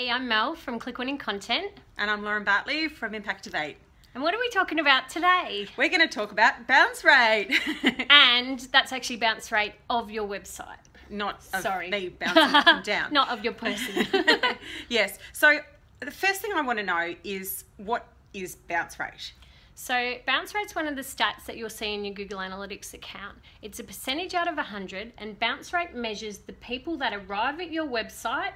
Hey, I'm Mel from Click Winning Content. And I'm Lauren Bartley from Impactivate. And what are we talking about today? We're going to talk about bounce rate. And that's actually bounce rate of your website. Not of Sorry. me bouncing up and down. Not of your person. Yes. So the first thing I want to know is, what is bounce rate? So bounce rate's one of the stats that you'll see in your Google Analytics account. It's a percentage out of 100, and bounce rate measures the people that arrive at your website,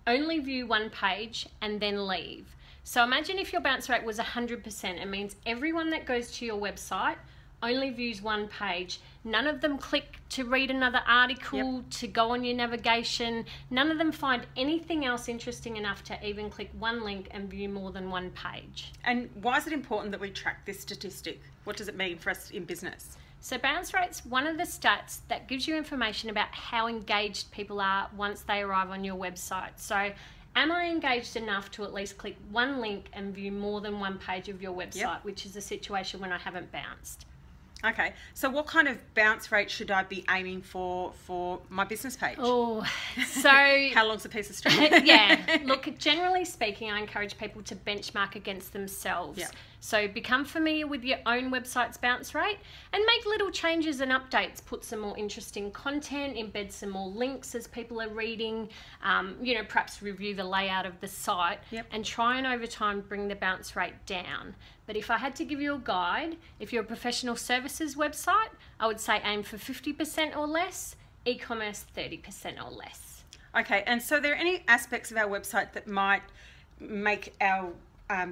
only view one page, and then leave. So imagine if your bounce rate was 100%, it means everyone that goes to your website only views one page. None of them click to read another article, to go on your navigation. None of them find anything else interesting enough to even click one link and view more than one page. And why is it important that we track this statistic? What does it mean for us in business? So bounce rate's one of the stats that gives you information about how engaged people are once they arrive on your website. So am I engaged enough to at least click one link and view more than one page of your website, which is a situation when I haven't bounced. Okay, so what kind of bounce rate should I be aiming for my business page? Oh, so... How long's a piece of string? Yeah, look, generally speaking, I encourage people to benchmark against themselves. Yeah. So become familiar with your own website's bounce rate and make little changes and updates. Put some more interesting content, embed some more links as people are reading, perhaps review the layout of the site, and try and over time bring the bounce rate down. But if I had to give you a guide, if you're a professional services website, I would say aim for 50% or less, e-commerce 30% or less. Okay, and so are there any aspects of our website that might make our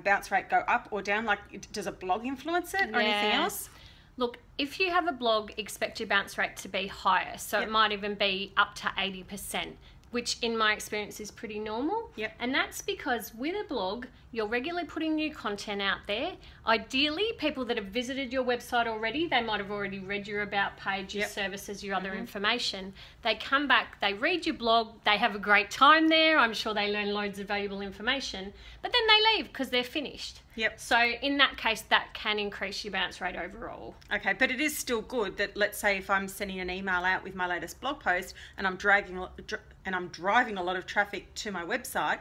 bounce rate go up or down? Like, does a blog influence it or anything else? Look, if you have a blog, expect your bounce rate to be higher. So it might even be up to 80%, which in my experience is pretty normal. And that's because with a blog, you're regularly putting new content out there. Ideally, people that have visited your website already, they might have already read your about page, your services, your other information. They come back, they read your blog, they have a great time there. I'm sure they learn loads of valuable information, but then they leave because they're finished. So in that case, that can increase your bounce rate overall. Okay, but it is still good that, let's say if I'm sending an email out with my latest blog post and I'm driving a lot of traffic to my website,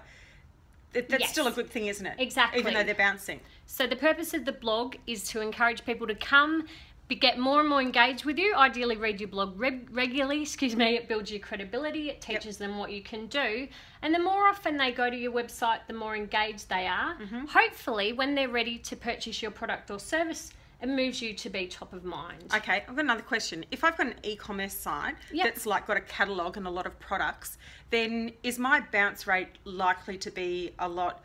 that's still a good thing, isn't it? Exactly. Even though they're bouncing. So the purpose of the blog is to encourage people to come, get more and more engaged with you. Ideally read your blog regularly, it builds your credibility, it teaches them what you can do. And the more often they go to your website, the more engaged they are. Hopefully, when they're ready to purchase your product or service, it moves you to be top of mind. Okay, I've got another question. If I've got an e-commerce site that's like got a catalogue and a lot of products, then is my bounce rate likely to be a lot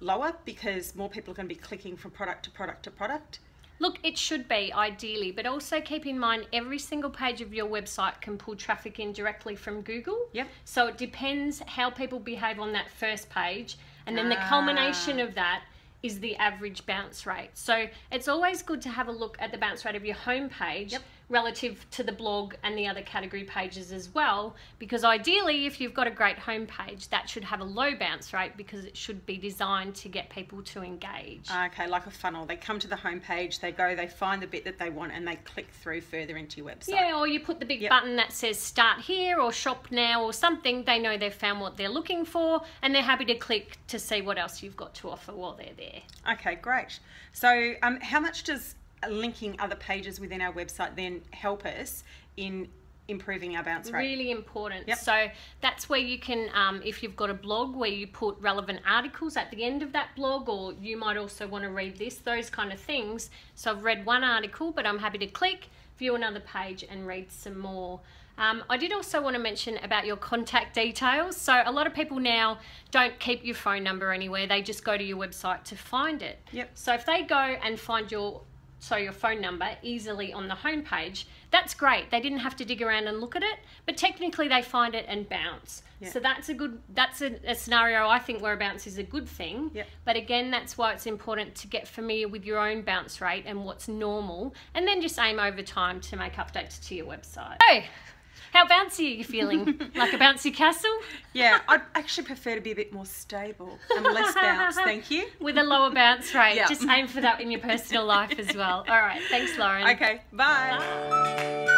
lower because more people are going to be clicking from product to product to product? Look, it should be ideally, but also keep in mind every single page of your website can pull traffic in directly from Google. So it depends how people behave on that first page, and then the culmination of that is the average bounce rate. So it's always good to have a look at the bounce rate of your home page relative to the blog and the other category pages as well, because ideally if you've got a great home page, that should have a low bounce rate because it should be designed to get people to engage. Okay, like a funnel. They come to the home page, they go, they find the bit that they want, and they click through further into your website. Yeah, or you put the big button that says start here or shop now or something. They know they've found what they're looking for and they're happy to click to see what else you've got to offer while they're there. Okay, great. So how much does linking other pages within our website then help us in improving our bounce rate? Really important. So that's where you can, if you've got a blog where you put relevant articles at the end of that blog, or you might also want to read those kind of things. So I've read one article, but I'm happy to click, view another page and read some more. I did also want to mention about your contact details. So a lot of people now don't keep your phone number anywhere. They just go to your website to find it. So if they go and find your phone number easily on the homepage, that's great. They didn't have to dig around and look at it, but technically they find it and bounce. So that's a scenario I think where a bounce is a good thing. But again, that's why it's important to get familiar with your own bounce rate and what's normal, and then just aim over time to make updates to your website. So, how bouncy are you feeling? Like a bouncy castle? Yeah, I'd actually prefer to be a bit more stable and less bounce, thank you. With a lower bounce rate. Just aim for that in your personal life as well. All right, thanks, Lauren. Okay, bye.